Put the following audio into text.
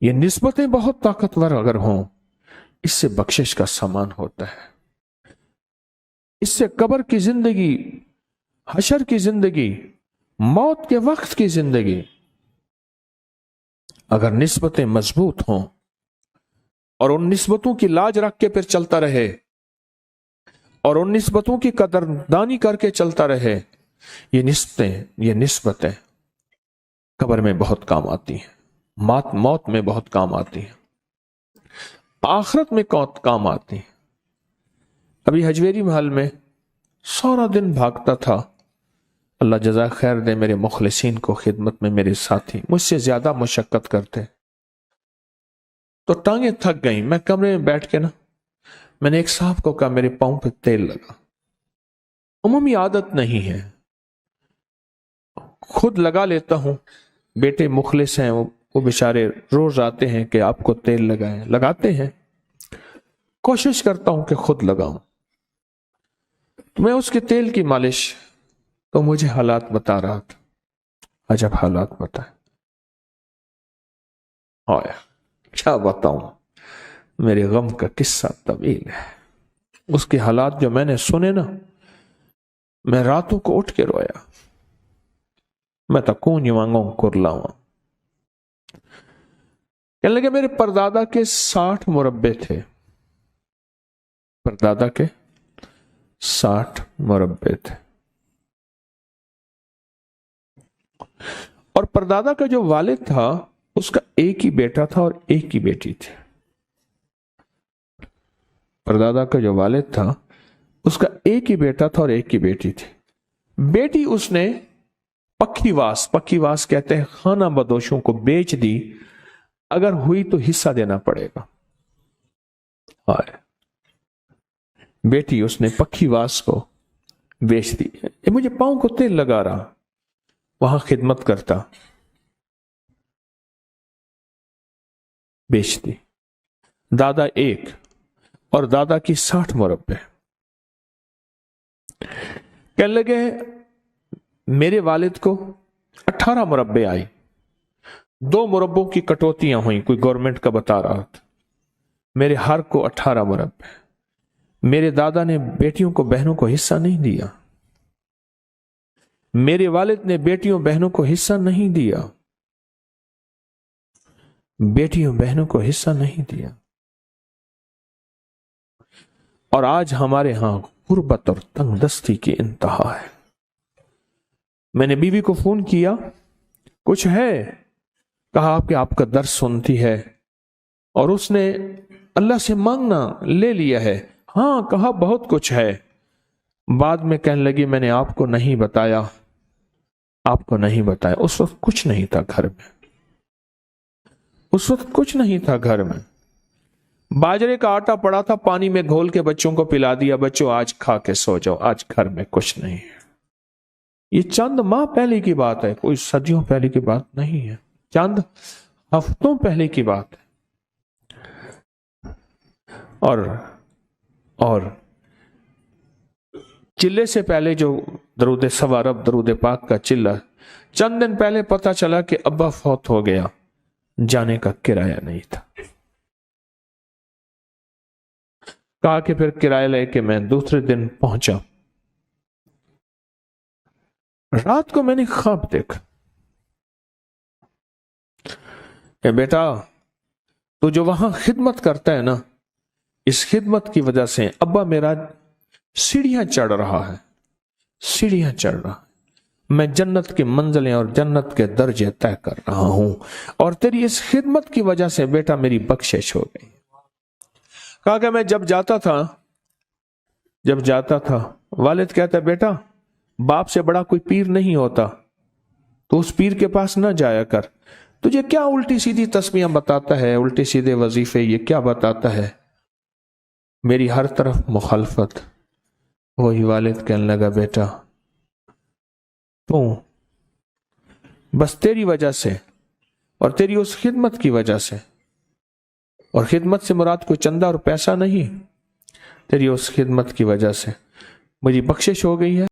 یہ نسبتیں بہت طاقتور اگر ہوں، اس سے بخشش کا سامان ہوتا ہے، اس سے قبر کی زندگی، حشر کی زندگی، موت کے وقت کی زندگی اگر نسبتیں مضبوط ہوں اور ان نسبتوں کی لاج رکھ کے پھر چلتا رہے اور ان نسبتوں کی قدردانی کر کے چلتا رہے، یہ نسبتیں قبر میں بہت کام آتی ہیں، موت میں بہت کام آتی ہیں، آخرت میں کام آتی ہیں۔ ابھی حجویری محل میں سارا دن بھاگتا تھا، اللہ جزائے خیر دے میرے مخلصین کو، خدمت میں میرے ساتھی مجھ سے زیادہ مشقت کرتے، تو ٹانگیں تھک گئیں۔ میں کمرے میں بیٹھ کے میں نے ایک صاحب کو کہا میرے پاؤں پہ تیل لگا۔ عمومی عادت نہیں ہے، خود لگا لیتا ہوں، بیٹے مخلص ہیں، وہ بیچارے روز آتے ہیں کہ آپ کو تیل لگائیں، لگاتے ہیں، کوشش کرتا ہوں کہ خود لگاؤں۔ میں اس کے تیل کی مالش، تو مجھے حالات بتا رہا تھا، عجب حالات بتائے، کیا بتاؤں، میرے غم کا قصہ طویل ہے۔ اس کے حالات جو میں نے سنے میں راتوں کو اٹھ کے رویا، میں تکون مانگوں کرلاؤں۔ کہنے لگے میرے پردادا کے 60 مربے تھے، پردادا کے 60 مربے تھے، اور پردادا کا جو والد تھا اس کا ایک ہی بیٹا تھا اور ایک ہی بیٹی تھی۔ پردادا کا جو والد تھا اس کا ایک ہی بیٹا تھا اور ایک ہی بیٹی تھی۔ بیٹی اس نے پکی واس کہتے ہیں خانہ بدوشوں کو بیچ دی، اگر ہوئی تو حصہ دینا پڑے گا۔ بیٹی اس نے پکی واس کو بیچ دی۔ مجھے پاؤں کو تیل لگا رہا، وہاں خدمت کرتا، بیچ دی۔ دادا ایک اور دادا کی 60 مربے۔ کہنے لگے میرے والد کو 18 مربے آئی، 2 مربوں کی کٹوتیاں ہوئیں، کوئی گورنمنٹ کا بتا رہا تھا، میرے ہر کو 18 مربے۔ میرے دادا نے بیٹیوں کو بہنوں کو حصہ نہیں دیا، میرے والد نے بیٹیوں بہنوں کو حصہ نہیں دیا، بیٹیوں بہنوں کو حصہ نہیں دیا۔ اور آج ہمارے ہاں غربت اور تنگ دستی کی انتہا ہے۔ میں نے بیوی کو فون کیا، کچھ ہے؟ کہا کہ آپ کا درس سنتی ہے اور اس نے اللہ سے مانگنا لے لیا ہے۔ ہاں کہا بہت کچھ ہے۔ بعد میں کہنے لگی میں نے آپ کو نہیں بتایا، آپ کو نہیں بتایا۔ اس وقت کچھ نہیں تھا گھر میں، اس وقت کچھ نہیں تھا گھر میں، باجرے کا آٹا پڑا تھا، پانی میں گھول کے بچوں کو پلا دیا، بچوں آج کھا کے سو جاؤ، آج گھر میں کچھ نہیں ہے۔ یہ چند ماہ پہلے کی بات ہے، کوئی صدیوں پہلے کی بات نہیں ہے، چند ہفتوں پہلے کی بات ہے۔ اور چلے سے پہلے جو درود سوارب درود پاک کا چلہ، چند دن پہلے پتا چلا کہ ابا فوت ہو گیا، جانے کا کرایہ نہیں تھا۔ کہا کہ پھر کرایہ لے کے میں دوسرے دن پہنچا۔ رات کو میں نے خواب دیکھا کہ بیٹا تو جو وہاں خدمت کرتا ہے نا، اس خدمت کی وجہ سے ابا میرا سیڑھیاں چڑھ رہا ہے، سیڑھیاں چڑھ رہا ہے، میں جنت کی منزلیں اور جنت کے درجے طے کر رہا ہوں، اور تیری اس خدمت کی وجہ سے بیٹا میری بخشش ہو گئی۔ کہا کہ میں جب جاتا تھا والد کہتا بیٹا باپ سے بڑا کوئی پیر نہیں ہوتا، تو اس پیر کے پاس نہ جایا کر، تجھے کیا الٹی سیدھی تسبیحاں بتاتا ہے، الٹی سیدھے وظیفے، یہ کیا بتاتا ہے، میری ہر طرف مخالفت۔ وہی والد کہنے لگا بیٹا تو بس تیری وجہ سے اور تیری اس خدمت کی وجہ سے، اور خدمت سے مراد کوئی چندہ اور پیسہ نہیں، تیری اس خدمت کی وجہ سے میری بخشش ہو گئی ہے۔